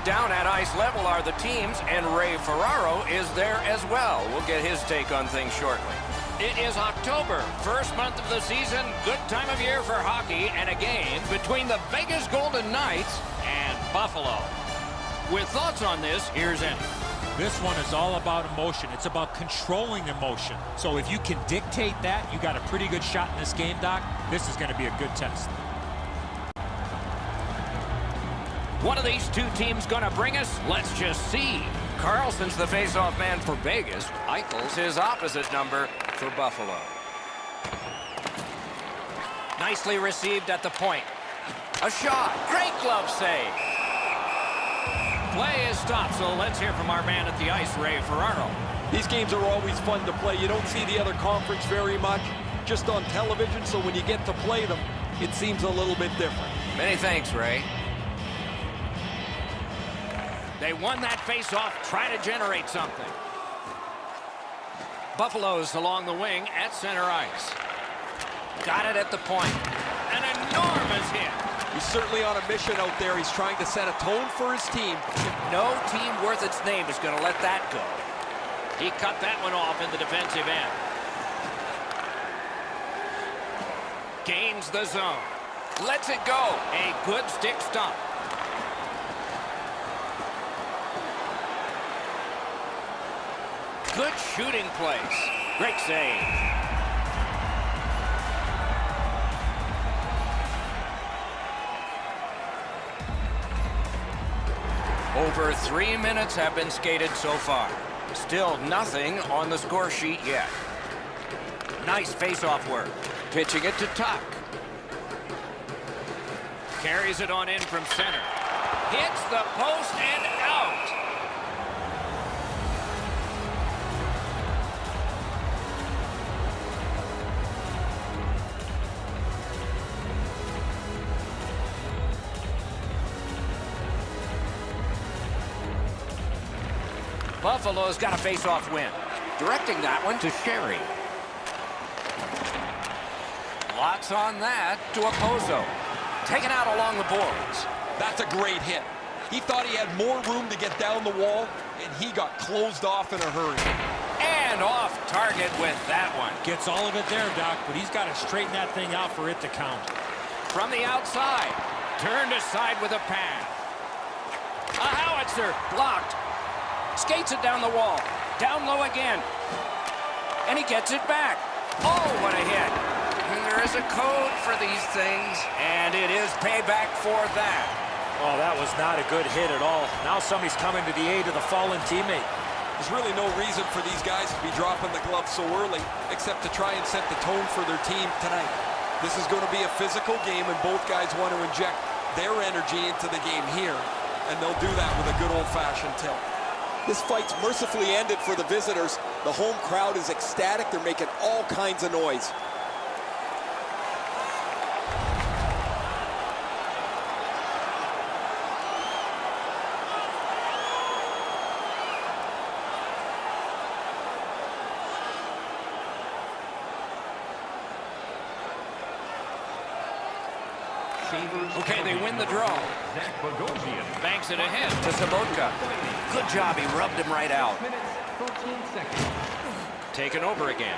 down at ice level are the teams, and Ray Ferraro is there as well. We'll get his take on things shortly. It is October, first month of the season, good time of year for hockey, and a game between the Vegas Golden Knights and Buffalo. With thoughts on this, here's Andy. This one is all about emotion. It's about controlling emotion. So if you can dictate that, you got a pretty good shot in this game, Doc. This is going to be a good test. One of these two teams going to bring us? Let's just see. Carlson's the face-off man for Vegas. Eichel's his opposite number for Buffalo. Nicely received at the point. A shot. Great glove save. Play is stopped, so let's hear from our man at the ice, Ray Ferraro. These games are always fun to play. You don't see the other conference very much, just on television, so when you get to play them, it seems a little bit different. Many thanks, Ray. They won that face-off, try to generate something. Buffalo's along the wing at center ice. Got it at the point. An enormous hit. He's certainly on a mission out there. He's trying to set a tone for his team. No team worth its name is going to let that go. He cut that one off in the defensive end. Gains the zone. Lets it go. A good stick stump. Good shooting place. Great save. Over 3 minutes have been skated so far. Still nothing on the score sheet yet. Nice face-off work. Pitching it to Tuck. Carries it on in from center. Hits the post and out. Buffalo's got a face-off win. Directing that one to Sherry. Lots on that to Oposo. Taken out along the boards. That's a great hit. He thought he had more room to get down the wall, and he got closed off in a hurry. And off target with that one. Gets all of it there, Doc, but he's got to straighten that thing out for it to count. From the outside. Turned aside with a pad. A howitzer. Blocked. Skates it down the wall. Down low again. And he gets it back. Oh, what a hit. And there is a code for these things, and it is payback for that. Oh, that was not a good hit at all. Now somebody's coming to the aid of the fallen teammate. There's really no reason for these guys to be dropping the gloves so early, except to try and set the tone for their team tonight. This is going to be a physical game, and both guys want to inject their energy into the game here, and they'll do that with a good old-fashioned tilt. This fight's mercifully ended for the visitors. The home crowd is ecstatic. They're making all kinds of noise. Okay, they win the draw. Banks it ahead to Sabotka. Good job, he rubbed him right out. Taken over again.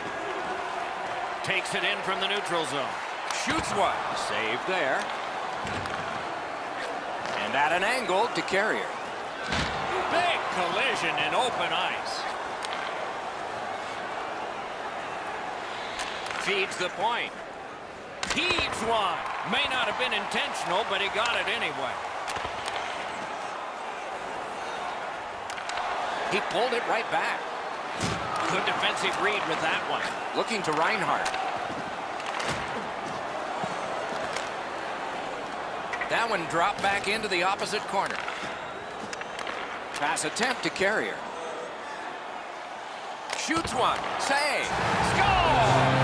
Takes it in from the neutral zone. Shoots one. Saved there. And at an angle to Carrier. Big collision in open ice. Feeds the point. Heaves one. May not have been intentional, but he got it anyway. He pulled it right back. Good defensive read with that one. Looking to Reinhart. That one dropped back into the opposite corner. Pass attempt to Carrier. Shoots one. Save. Score!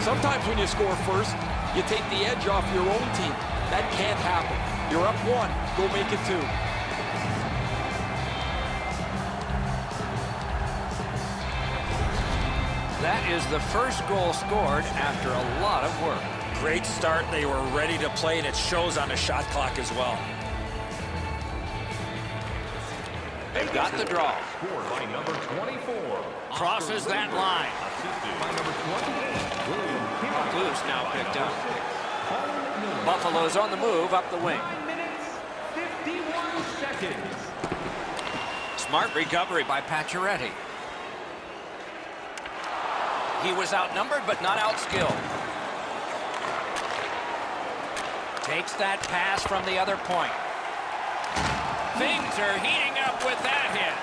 Sometimes when you score first, you take the edge off your own team. That can't happen. You're up 1, go make it 2. That is the first goal scored after a lot of work. Great start. They were ready to play, and it shows on the shot clock as well. They've got the draw. Scored by number 24. Crosses that line. Assisted by number 28. William Loose now picked up. Buffalo's on the move up the wing. 9 minutes, 51 seconds. Smart recovery by Pacioretty. He was outnumbered but not outskilled. Takes that pass from the other point. Things are heating up with that hit.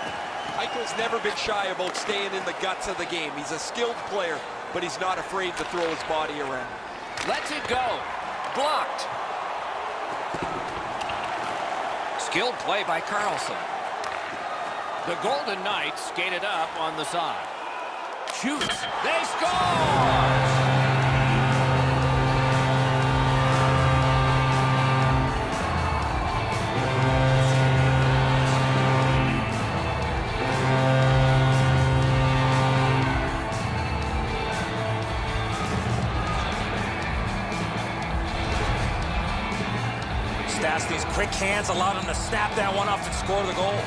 Eichel's never been shy about staying in the guts of the game. He's a skilled player, but he's not afraid to throw his body around. Lets it go. Blocked. Skilled play by Carlson. The Golden Knights skated up on the side. Shoots. They score! Stastny's quick hands allowed him to snap that one up and score the goal.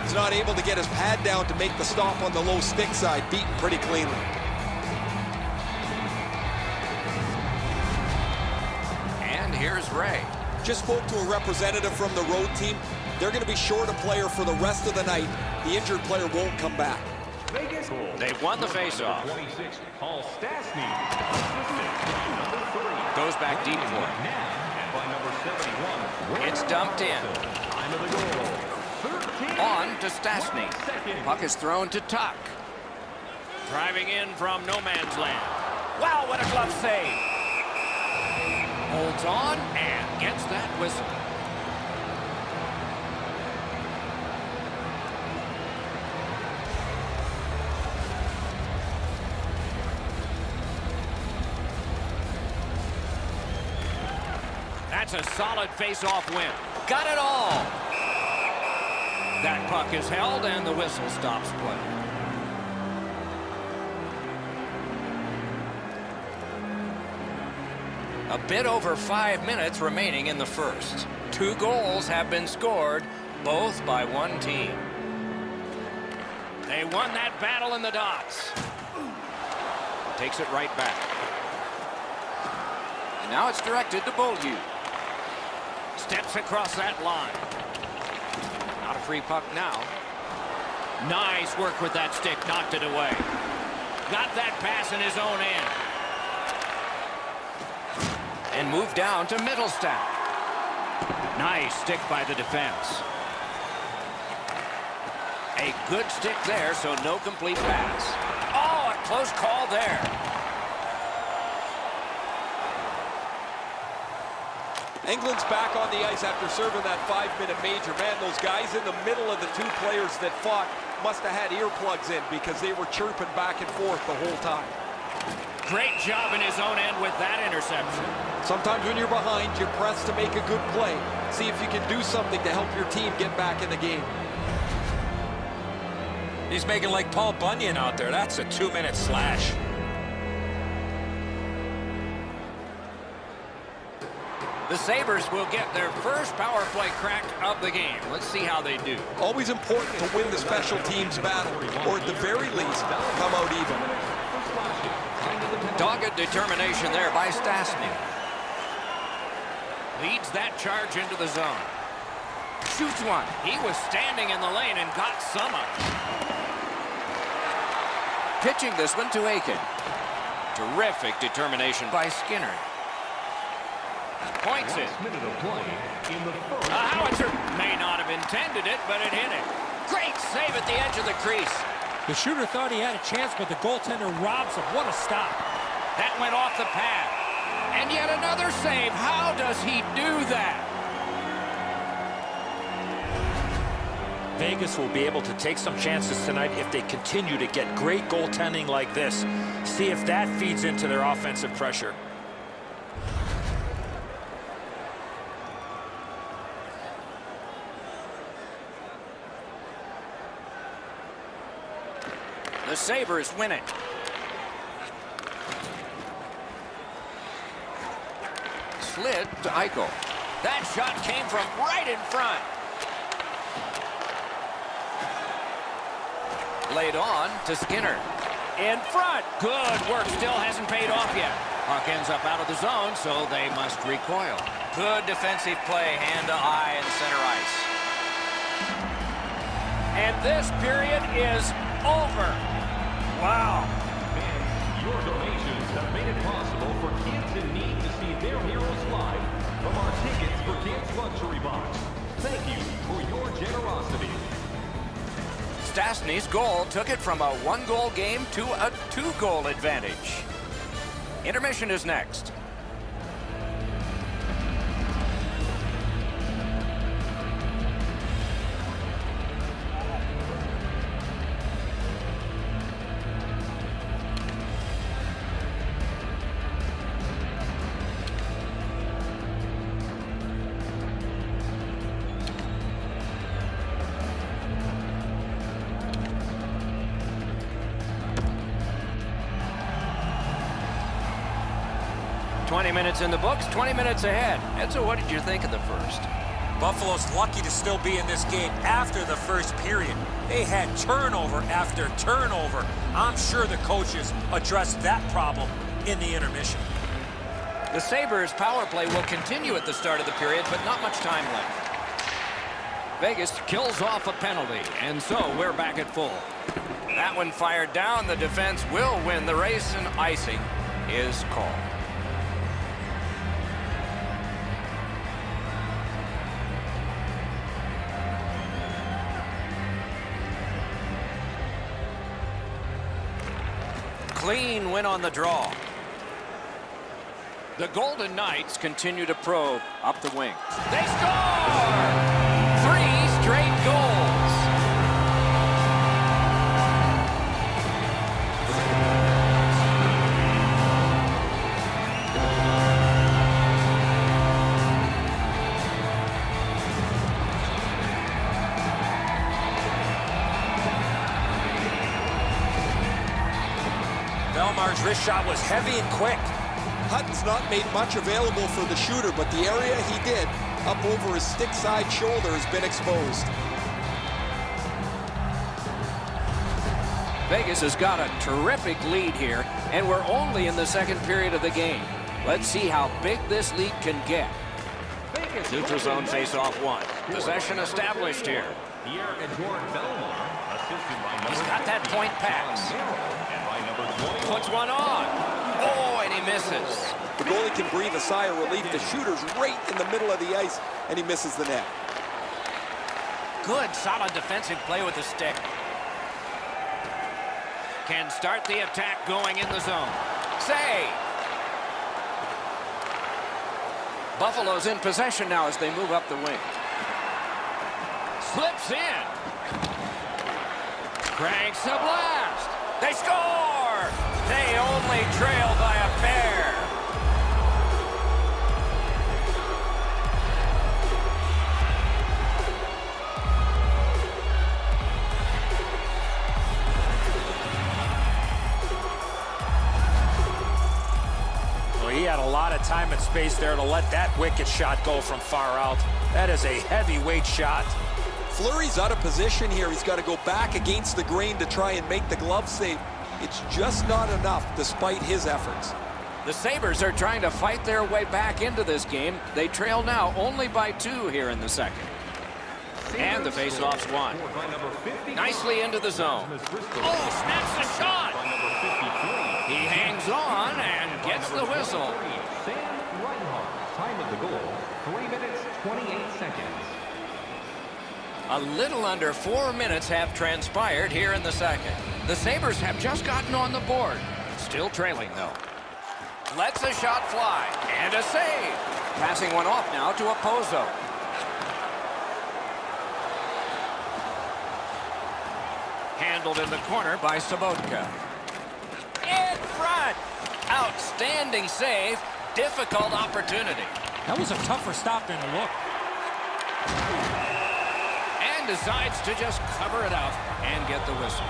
He's not able to get his pad down to make the stop on the low stick side, beaten pretty cleanly. And here's Ray. Just spoke to a representative from the road team. They're going to be short a player for the rest of the night. The injured player won't come back. Vegas goal. They've won the faceoff. 26, Paul Stastny. Assisted by number 3. Goes back deep for it. And by number 71. It's dumped in. Time of the goal. 13. On to Stastny. Puck is thrown to Tuck. Driving in from no man's land. Wow, what a glove save. Holds on and gets that whistle. That's a solid face-off win. Got it all. That puck is held and the whistle stops play. A bit over 5 minutes remaining in the first. 2 goals have been scored, both by one team. They won that battle in the dots. Takes it right back. And now it's directed to Beaulieu. Steps across that line. Not a free puck now. Nice work with that stick, knocked it away. Got that pass in his own end. And moved down to Middlestat. Nice stick by the defense. A good stick there, so no complete pass. Oh, a close call there. England's back on the ice after serving that 5-minute major. Man, those guys in the middle of the 2 players that fought must have had earplugs in because they were chirping back and forth the whole time. Great job in his own end with that interception. Sometimes when you're behind, you press to make a good play. See if you can do something to help your team get back in the game. He's making like Paul Bunyan out there. That's a 2-minute slash. The Sabres will get their first power play crack of the game. Let's see how they do. Always important to win the special teams battle, or at the very least, come out even. Dogged determination there by Stastny. Leads that charge into the zone. Shoots one. He was standing in the lane and got some of it. Pitching this one to Aiken. Terrific determination by Skinner. Points it. A howitzer may not have intended it, but it hit it. Great save at the edge of the crease. The shooter thought he had a chance, but the goaltender robs him. What a stop. That went off the pad. And yet another save. How does he do that? Vegas will be able to take some chances tonight if they continue to get great goaltending like this. See if that feeds into their offensive pressure. The Sabres win it. Slid to Eichel. That shot came from right in front. Laid on to Skinner. In front. Good work. Still hasn't paid off yet. Puck ends up out of the zone, so they must recoil. Good defensive play, hand to eye in center ice. And this period is over. Wow. Fans, your donations have made it possible for kids in need to see their heroes live from our Tickets for Kids luxury box. Thank you for your generosity. Stastny's goal took it from a one-goal game to a two-goal advantage. Intermission is next. Minutes in the books, 20 minutes ahead. And so what did you think of the first? Buffalo's lucky to still be in this game after the first period. They had turnover after turnover. I'm sure the coaches addressed that problem in the intermission. The Sabres power play will continue at the start of the period, but not much time left. Vegas kills off a penalty, and so we're back at full. That one fired down. The defense will win the race, and icing is called. Clean win on the draw. The Golden Knights continue to probe up the wing. They score! 3 straight goals. Belmar's wrist shot was heavy and quick. Hutton's not made much available for the shooter, but the area he did, up over his stick side shoulder, has been exposed. Vegas has got a terrific lead here, and we're only in the second period of the game. Let's see how big this lead can get. Neutral zone face-off one. Possession established here. Here and Jordan Belmar, assisted by He's got that point pass. and by number 20. Puts one on. Oh, and he misses. The goalie can breathe a sigh of relief. The shooter's right in the middle of the ice, and he misses the net. Good, solid defensive play with the stick. Can start the attack going in the zone. Save. Buffalo's in possession now as they move up the wing. Slips in. Cranks a blast. They score! They only trail by a pair. Well, he had a lot of time and space there to let that wicked shot go from far out. That is a heavyweight shot. Fleury's out of position here. He's got to go back against the grain to try and make the glove save. It's just not enough despite his efforts. The Sabres are trying to fight their way back into this game. They trail now only by 2 here in the second. And the faceoff's won. Nicely into the zone. Oh, snaps the shot! He hangs on and gets the whistle. Sam Reinhart, time of the goal, 3 minutes, 28 seconds. A little under 4 minutes have transpired here in the second. The Sabres have just gotten on the board. Still trailing, though. Lets a shot fly. And a save. Passing one off now to Opposo. handled in the corner by Sabotka. In front. Outstanding save. Difficult opportunity. That was a tougher stop than it looked. And decides to just cover it up and get the whistle.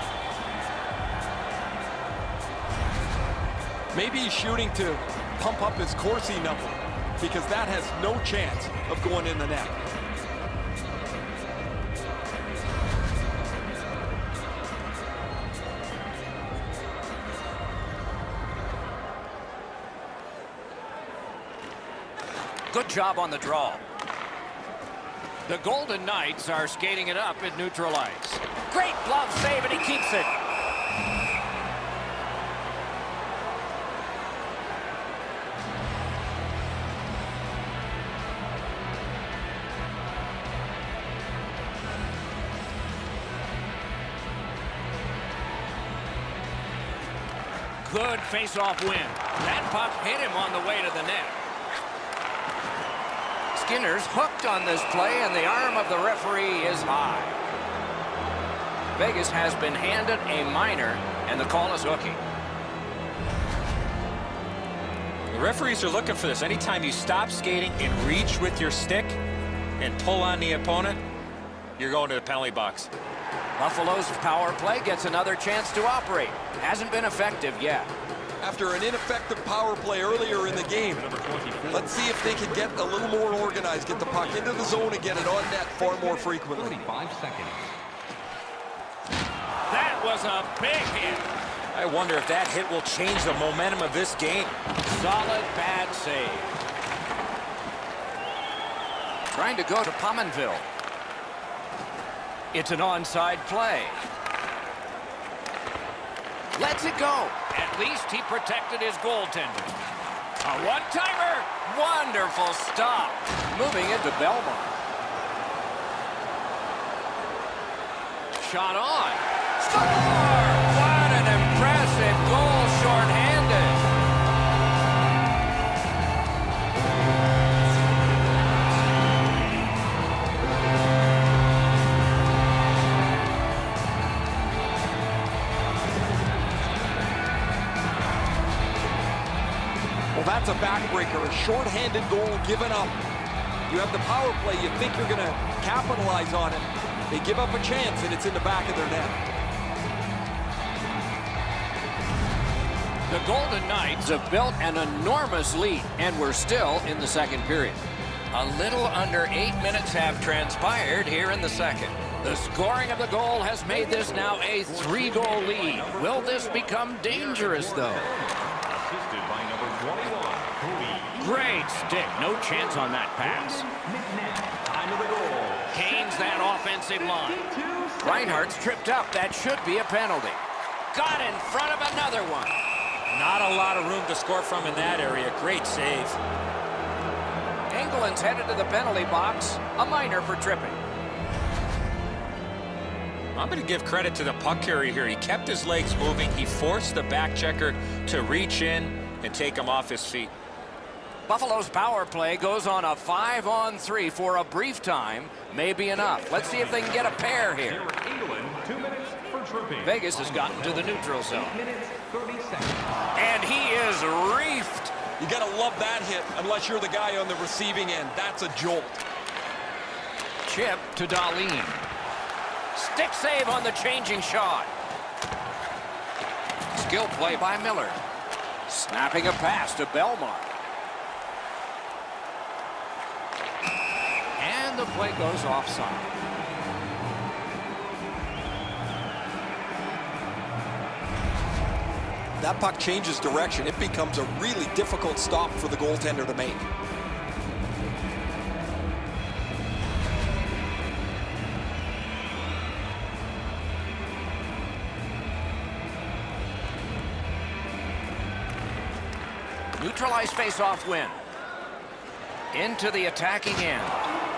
Maybe he's shooting to pump up his Corsi number, because that has no chance of going in the net. Good job on the draw. The Golden Knights are skating it up at neutral ice. Great glove save, and he keeps it. Good face-off win. That puck hit him on the way to the net. Skinner's hooked on this play, and the arm of the referee is high. Vegas has been handed a minor, and the call is hooking. The referees are looking for this. Anytime you stop skating and reach with your stick and pull on the opponent, you're going to the penalty box. Buffalo's power play gets another chance to operate. Hasn't been effective yet. After an ineffective power play earlier in the game, let's see if they can get a little more organized, get the puck into the zone and get it on net far more frequently. 35 seconds. That was a big hit. I wonder if that hit will change the momentum of this game. Solid bad save. Trying to go to Pominville. It's an onside play. Lets it go. At least he protected his goaltender. A one-timer. Wonderful stop. Moving into Belmont. Shot on. Score! What an impressive goal shorthanded. Well, that's a backbreaker, a shorthanded goal given up. You have the power play, you think you're going to capitalize on it. They give up a chance, and it's in the back of their net. The Golden Knights have built an enormous lead, and we're still in the second period. A little under 8 minutes have transpired here in the second. The scoring of the goal has made this now a 3-goal lead. Will this become dangerous, though? Assisted by number 21, Great stick. No chance on that pass. time of the goal. Canes that offensive line. Reinhardt's tripped up. That should be a penalty. Got in front of another one. Not a lot of room to score from in that area. Great save. Engeland's headed to the penalty box. A minor for tripping. I'm going to give credit to the puck carrier here. He kept his legs moving. He forced the back checker to reach in and take him off his feet. Buffalo's power play goes on a 5-on-3 for a brief time. Maybe enough. Let's see if they can get a pair here. England, 2 minutes for tripping. Vegas has gotten to the neutral zone. 8 minutes, 30 seconds. And he is reefed. You got to love that hit, unless you're the guy on the receiving end. That's a jolt. Chip to Dahlin. Stick save on the changing shot. Skill play by Miller. Snapping a pass to Belmont. And the play goes offside. That puck changes direction. It becomes a really difficult stop for the goaltender to make. Neutralized face-off win. Into the attacking end.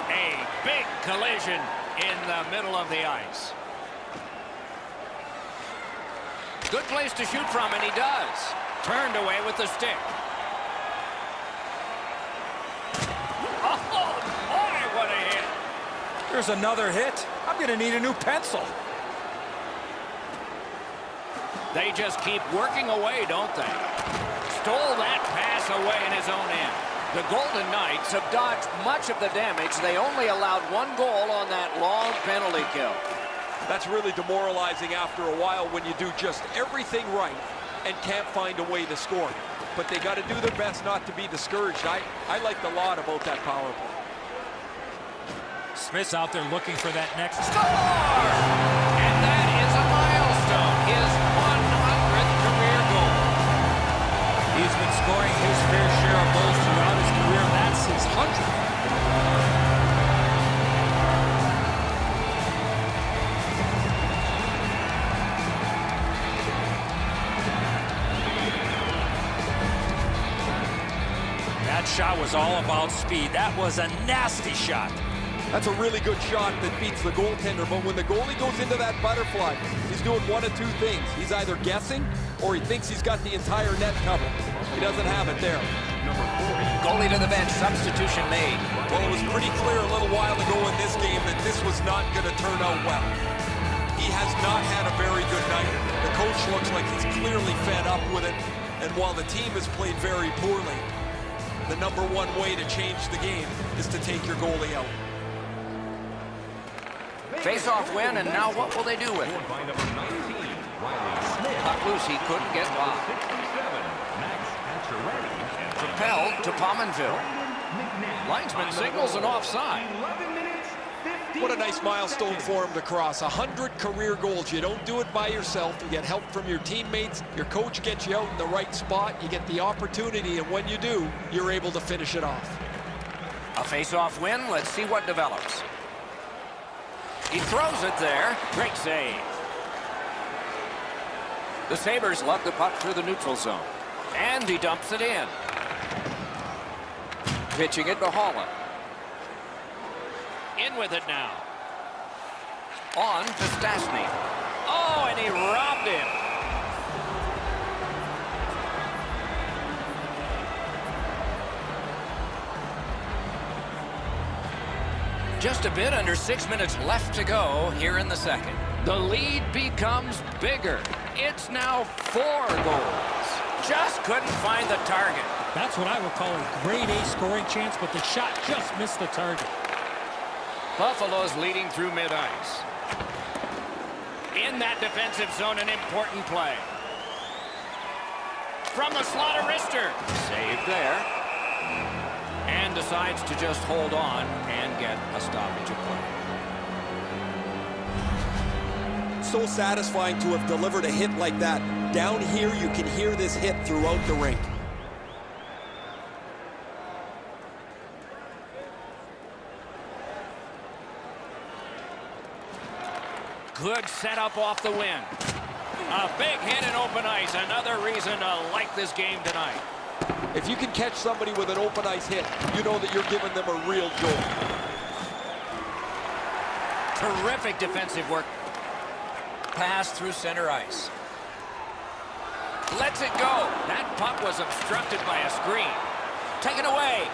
A big collision in the middle of the ice. Good place to shoot from, and he does. Turned away with the stick. Oh, boy, what a hit. There's another hit. I'm going to need a new pencil. They just keep working away, don't they? Stole that pass away in his own end. The Golden Knights have dodged much of the damage. They only allowed 1 goal on that long penalty kill. That's really demoralizing after a while when you do just everything right and can't find a way to score. But they got to do their best not to be discouraged. I liked a lot about that power play. Smith's out there looking for that next Score! And that is a milestone. His 100th career goal. He's been scoring his fair share of goals throughout his career. That's his 100th. That shot was all about speed. That was a nasty shot. That's a really good shot that beats the goaltender, but when the goalie goes into that butterfly, he's doing one of 2 things. He's either guessing or he thinks he's got the entire net covered. He doesn't have it there. Goalie to the bench, substitution made. Well, it was pretty clear a little while ago in this game that this was not going to turn out well. He has not had a very good night. The coach looks like he's clearly fed up with it, and while the team has played very poorly, the number 1 way to change the game is to take your goalie out. Face-off win, and now what will they do with it? By number 19, Riley Smith. Cut loose, he couldn't get by. 67, Max Pacioretty. And Propelled to Pominville. Linesman signals an offside. 11 minutes, 15 What a nice milestone for him to cross. 100 career goals. You don't do it by yourself. You get help from your teammates. Your coach gets you out in the right spot. You get the opportunity, and when you do, you're able to finish it off. A face-off win. Let's see what develops. He throws it there. Great save. The Sabres lug the puck through the neutral zone. And he dumps it in. Pitching it to Holland. In with it now. On to Stastny. Oh, and he robbed him. Just a bit under 6 minutes left to go here in the second. The lead becomes bigger. It's now 4 goals. Just couldn't find the target. That's what I would call a grade A scoring chance, but the shot just missed the target. Buffalo's leading through mid-ice. In that defensive zone, an important play. From the slot of wrister. Saved there. And decides to just hold on and get a stoppage of play. So satisfying to have delivered a hit like that. Down here, you can hear this hit throughout the rink. Good setup off the win. A big hit in open ice. Another reason to like this game tonight. If you can catch somebody with an open ice hit, you know that you're giving them a real goal. Terrific defensive work. Pass through center ice. Lets it go. That puck was obstructed by a screen. Taken away.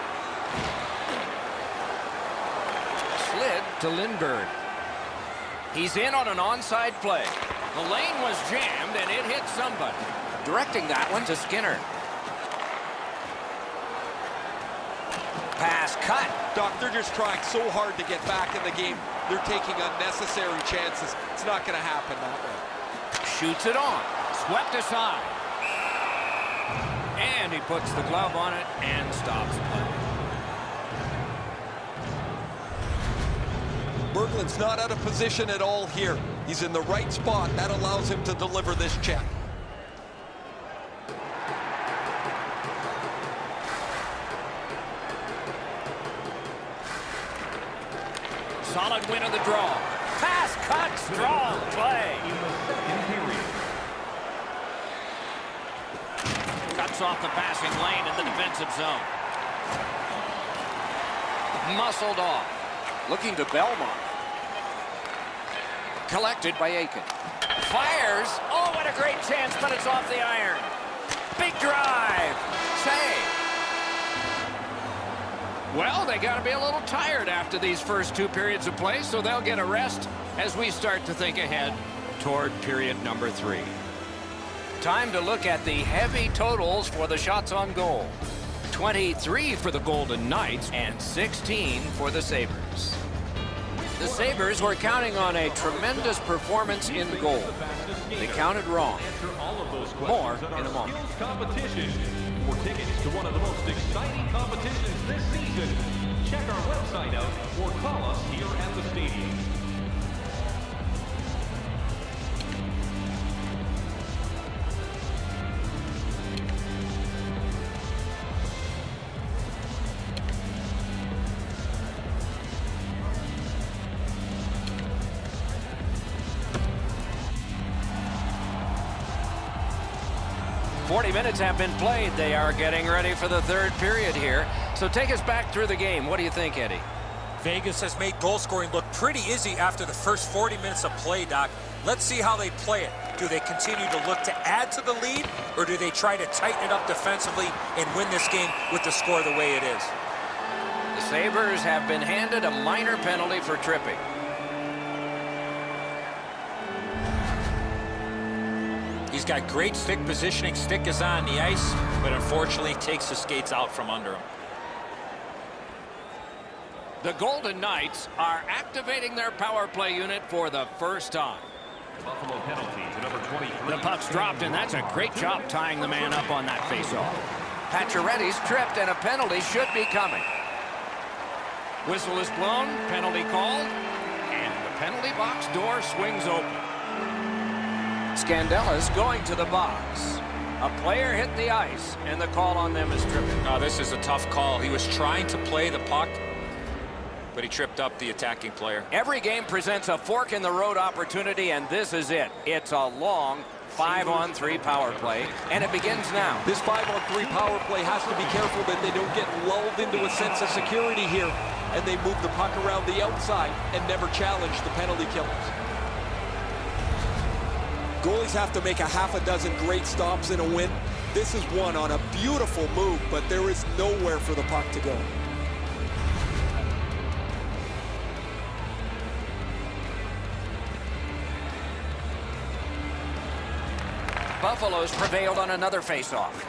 Slid to Lindbergh. He's in on an onside play. The lane was jammed and it hit somebody. Directing that one to Skinner. Pass cut. Doc, they're just trying so hard to get back in the game. They're taking unnecessary chances. It's not going to happen that way. Shoots it on. Swept aside. And he puts the glove on it and stops play. Berglund's not out of position at all here. He's in the right spot. That allows him to deliver this check. Solid win of the draw. Pass cut, strong play. in the second period. Cuts off the passing lane in the defensive zone. Muscled off. Looking to Belmont. Collected by Aiken. Fires. Oh, what a great chance, but it's off the iron. Big drive. Save. Well, they got to be a little tired after these first 2 periods of play, so they'll get a rest as we start to think ahead toward period number 3. Time to look at the heavy totals for the shots on goal. 23 for the Golden Knights and 16 for the Sabres. The Sabres were counting on a tremendous performance in goal. They counted wrong. More in a moment. Competition. For tickets to one of the most exciting competitions this season, check our website out or call us here at the stadium. "40 minutes have been played. They are getting ready for the third period here. So take us back through the game. What do you think, Eddie? Vegas has made goal scoring look pretty easy after the first 40 minutes of play, Doc. Let's see how they play it. Do they continue to look to add to the lead, or do they try to tighten it up defensively and win this game with the score the way it is? The Sabres have been handed a minor penalty for tripping. He's got great stick positioning. Stick is on the ice, but unfortunately takes the skates out from under him. The Golden Knights are activating their power play unit for the first time. Buffalo penalty to number 23. The puck's dropped, and that's a great job tying the man up on that faceoff. Pacioretty's tripped, and a penalty should be coming. Whistle is blown, penalty called, and the penalty box door swings open. Scandella's going to the box. A player hit the ice, and the call on them is tripping. Now, this is a tough call. He was trying to play the puck, but he tripped up the attacking player. Every game presents a fork-in-the-road opportunity, and this is it. It's a long 5-on-3 power play, and it begins now. This 5-on-3 power play has to be careful that they don't get lulled into a sense of security here, and they move the puck around the outside and never challenge the penalty killers. Goalies have to make a half a dozen great stops in a win. This is one on a beautiful move, but there is nowhere for the puck to go. Buffalo's prevailed on another faceoff.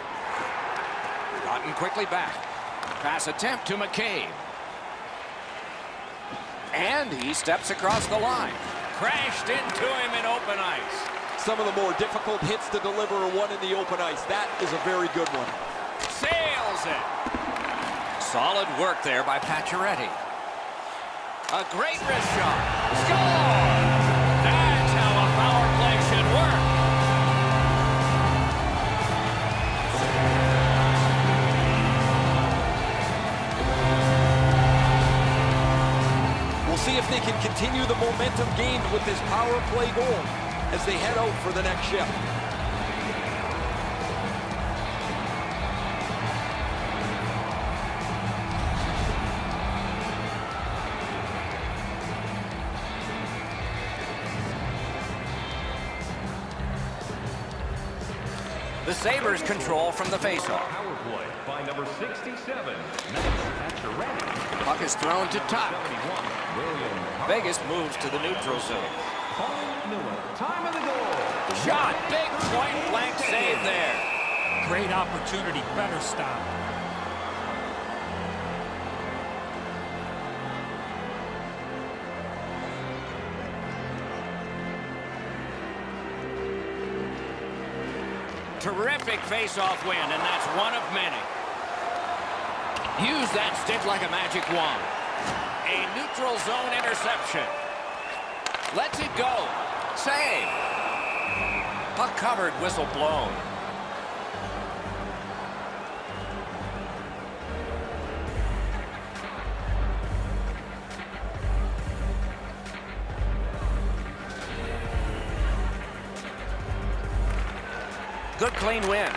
Gotten quickly back. Pass attempt to McCabe. And he steps across the line. Crashed into him in open ice. Some of the more difficult hits to deliver are one in the open ice. That is a very good one. Sails it. Solid work there by Pacioretty. A great wrist shot. Score! That's how a power play should work. We'll see if they can continue the momentum gained with this power play goal as they head out for the next shift. The Sabres control from the faceoff. Power play by number 67. Puck is thrown to top. Vegas moves to the neutral zone. Time of the goal. Shot. Big point blank save there. Great opportunity. Better stop. Terrific face-off win, and that's one of many. Use that stick like a magic wand. A neutral zone interception. Lets it go. Save. Puck covered, whistle blown. Good clean win.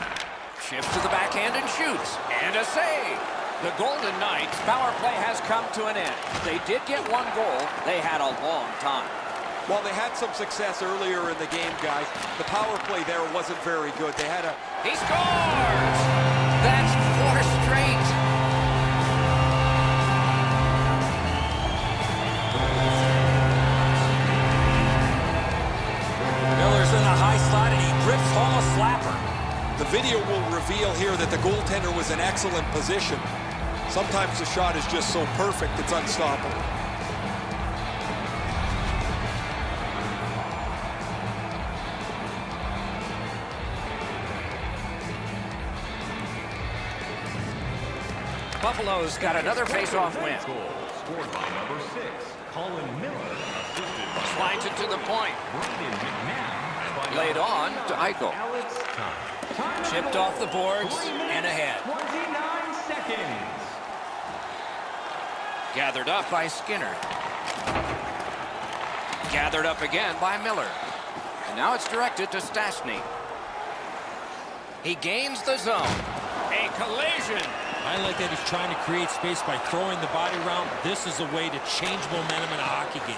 Shifts to the backhand and shoots. And a save. The Golden Knights' power play has come to an end. They did get one goal. They had a long time. While they had some success earlier in the game, guys, the power play there wasn't very good. They had a... He scores! That's 4 straight. Miller's in a high slot, and he rips home a slapper. but the goaltender was in excellent position. Sometimes the shot is just so perfect, it's unstoppable. Buffalo's got another face-off win. Scored by number 6, Colin Miller. Assisted by Slides it to the point. Brandon McNabb. By Laid number on to 9, Eichel. Alex Time. Chipped off the boards 3 minutes, and ahead. 29 seconds. Gathered up by Skinner. Gathered up again by Miller. And now it's directed to Stastny. He gains the zone. A collision. I like that he's trying to create space by throwing the body around. This is a way to change momentum in a hockey game.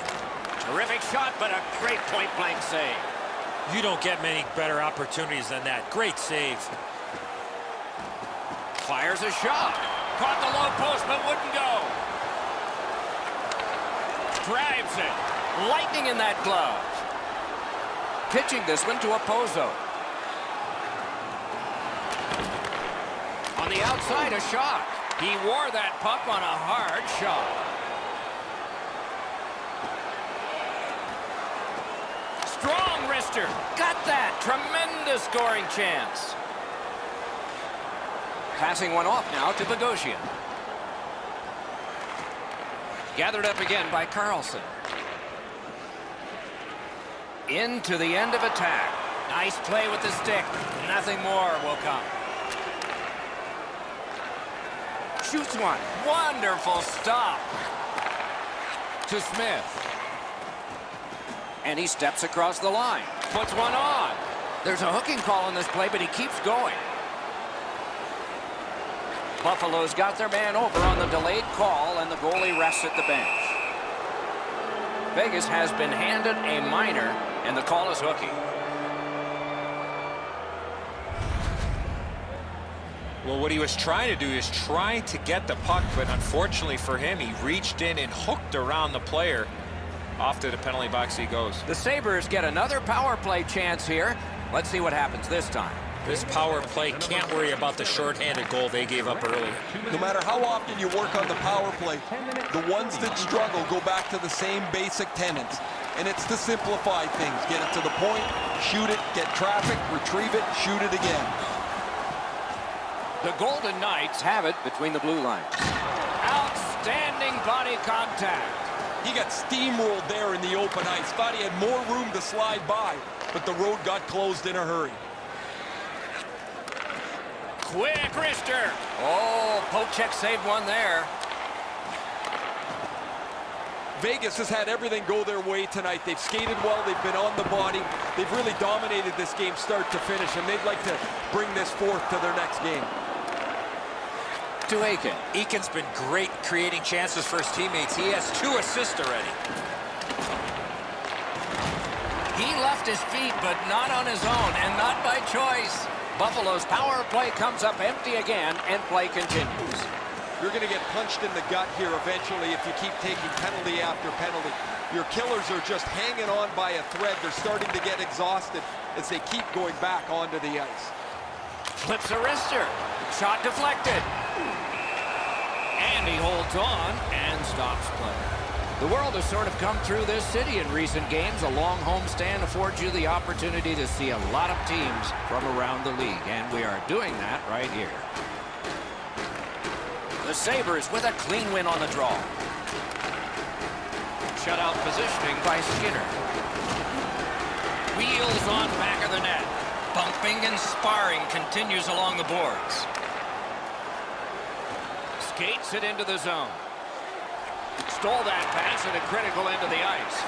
Terrific shot, but a great point-blank save. You don't get many better opportunities than that. Great save. Fires a shot. Caught the low post, but wouldn't go. Drives it. Lightning in that glove. Pitching this one to Opposo. On the outside, a shot. He wore that puck on a hard shot. Strong wrister. Got that. Tremendous scoring chance. Passing one off now to Bogosian. Gathered up again by Carlson. Into the end of attack. Nice play with the stick. Nothing more will come. Shoots one. Wonderful stop. To Smith. And he steps across the line. Puts one on. There's a hooking call on this play, but he keeps going. Buffalo's got their man over on the delayed call, and the goalie rests at the bench. Vegas has been handed a minor, and the call is hooking. Well, what he was trying to do is trying to get the puck, but unfortunately for him, he reached in and hooked around the player. Off to the penalty box he goes. The Sabres get another power play chance here. Let's see what happens this time. This power play can't worry about the shorthanded goal they gave up earlier. No matter how often you work on the power play, the ones that struggle go back to the same basic tenets. And it's to simplify things. Get it to the point, shoot it, get traffic, retrieve it, shoot it again. The Golden Knights have it between the blue lines. Outstanding body contact. He got steamrolled there in the open ice. Thought he had more room to slide by, but the road got closed in a hurry. Quick wrister. Oh, Pocheck saved one there. Vegas has had everything go their way tonight. They've skated well. They've been on the body. They've really dominated this game start to finish, and they'd like to bring this forth to their next game. To Aiken. Eakin's been great creating chances for his teammates. He has 2 assists already. He left his feet, but not on his own, and not by choice. Buffalo's power play comes up empty again, and play continues. You're going to get punched in the gut here eventually if you keep taking penalty after penalty. Your killers are just hanging on by a thread. They're starting to get exhausted as they keep going back onto the ice. Flips a wrister. Shot deflected. And he holds on and stops play. The world has sort of come through this city in recent games. A long homestand affords you the opportunity to see a lot of teams from around the league, and we are doing that right here. The Sabres with a clean win on the draw. Shutout positioning by Skinner. Wheels on back of the net. Bumping and sparring continues along the boards. Skates it into the zone. Stole that pass at a critical end of the ice.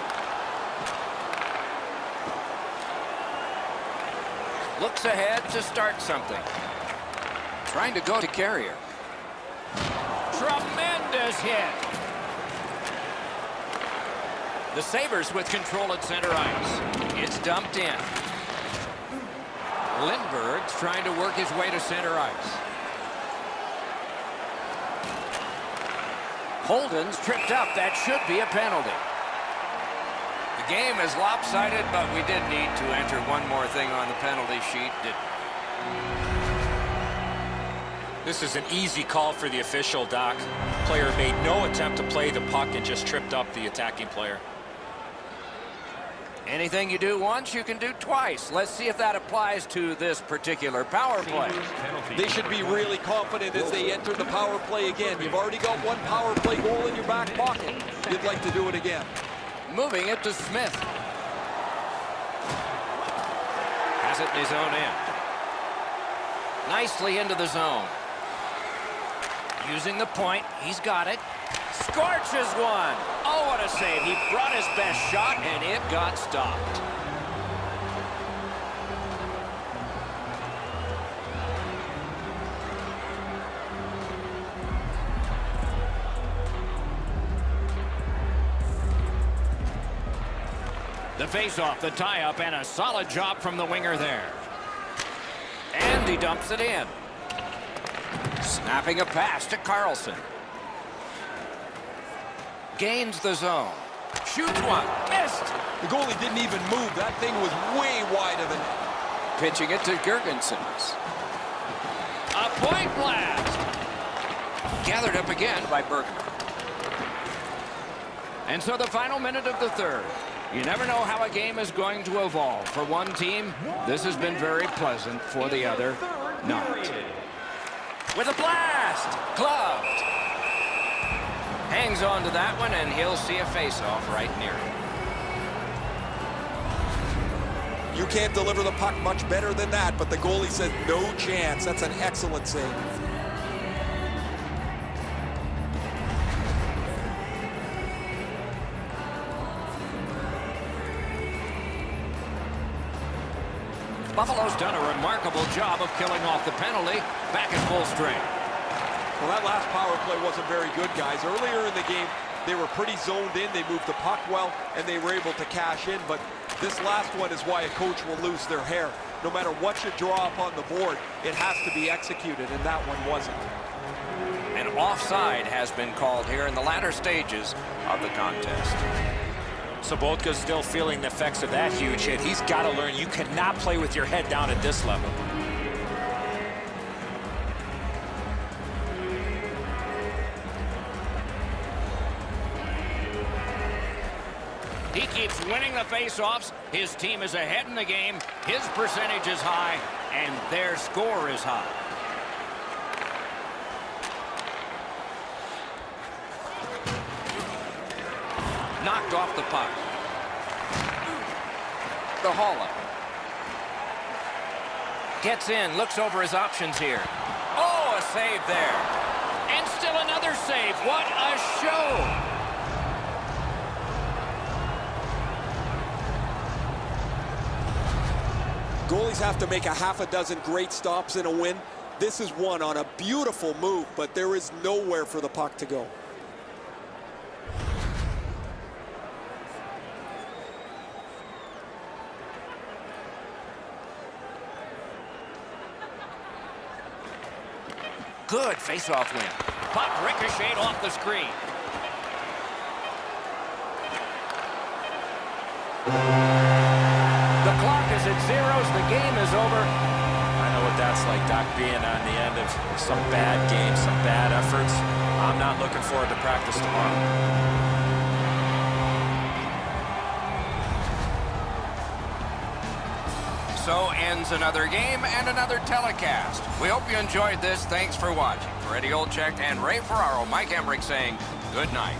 Looks ahead to start something. Trying to go to Carrier. Tremendous hit. The Sabres with control at center ice. It's dumped in. Lindbergh's trying to work his way to center ice. Holden's tripped up. That should be a penalty. The game is lopsided, but we did need to enter one more thing on the penalty sheet, didn't we? This is an easy call for the official, Doc. Player made no attempt to play the puck and just tripped up the attacking player. Anything you do once, you can do twice. Let's see if that applies to this particular power play. They should be really confident as they enter the power play again. You've already got one power play goal in your back pocket. You'd like to do it again. Moving it to Smith. Has it in his own end. Nicely into the zone. Using the point, he's got it. Scorches one. Oh, what a save. He brought his best shot, and it got stopped. The face-off, the tie-up, and a solid job from the winger there. And he dumps it in. Snapping a pass to Carlson. Gains the zone. Shoots one. Missed. The goalie didn't even move. That thing was way wide of the net. Pitching it to Gergensen. A point blast. Gathered up again by Bergman. And so the final minute of the third. You never know how a game is going to evolve. For one team, this has been very pleasant. For the other, not. With a blast. Gloved. Hangs on to that one, and he'll see a face-off right near him. You can't deliver the puck much better than that, but the goalie said no chance. That's an excellent save. Buffalo's done a remarkable job of killing off the penalty. Back at full strength. Well, that last power play wasn't very good, guys. Earlier in the game, they were pretty zoned in. They moved the puck well, and they were able to cash in. But this last one is why a coach will lose their hair. No matter what you draw up on the board, it has to be executed, and that one wasn't. An offside has been called here in the latter stages of the contest. Sobotka's still feeling the effects of that huge hit. He's got to learn you cannot play with your head down at this level. He keeps winning the faceoffs. His team is ahead in the game. His percentage is high, and their score is high. Knocked off the puck. The haul-up. Gets in, looks over his options here. Oh, a save there. And still another save. What a show. Goalies have to make a half a dozen great stops in a win. This is one on a beautiful move, but there is nowhere for the puck to go. Good face-off win. Puck ricocheted off the screen. The clock is at zeros. The game is over. I know what that's like, Doc, being on the end of some bad games, some bad efforts. I'm not looking forward to practice tomorrow. So ends another game and another telecast. We hope you enjoyed this. Thanks for watching. For Eddie Olczyk and Ray Ferraro, Mike Emmerich saying good night.